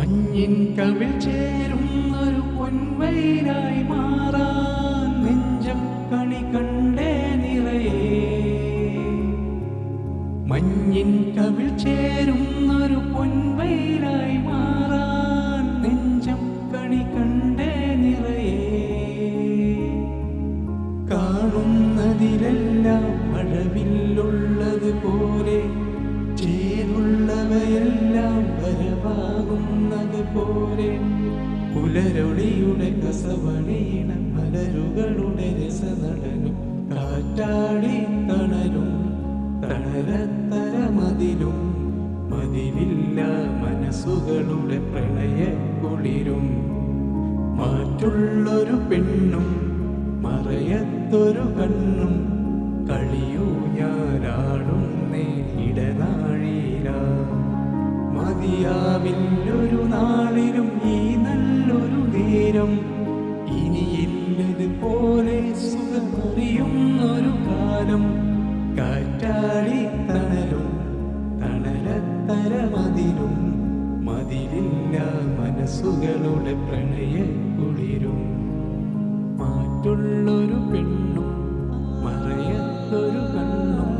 മഞ്ഞിൻ കവിൾ ചേരുന്നൊരു പൊൻവയിലായി മാറാൻ നെഞ്ചം കണി കണ്ടേ നിറയേ. മഞ്ഞിൻ കവിൾ ചേരുന്നൊരു പൊൻവയിലായി മാറാൻ നെഞ്ചം കണി കണ്ടേ നിറയേ. കാണുന്നതിലെല്ലാം മഴവില്ലുള്ളത് പോലെ ചേരുള്ളവയെല്ലാം വരവാകുന്നത് പോലെ പുലരൊളിയുടെ കസവണീണ മലരുകളുടെ രസനടനും കാറ്റാടി തണലും തണലത്തര മതിലും മതിലില്ല മനസ്സുകളുടെ പ്രണയക്കുളിരും മാറ്റുള്ളൊരു പെണ്ണും മറയത്തൊരു കണ്ണും കളിയൂ ഞാനാടുന്നേ ഇടനാഴിയില. മതിയാവില്ലൊരു നാളിലും ഈ നല്ലൊരു നേരം ഇനിയില്ലത് പോലെ സുഖമറിയുന്നൊരു കാലം. കാറ്റാടി തണലും തണലത്തര മതിലും മതിലില്ല മനസ്സുകളുടെ പ്രണയക്കുളിരും മാറ്റുള്ളൊരു പെണ്ണും മറയത്തൊരു കണ്ണും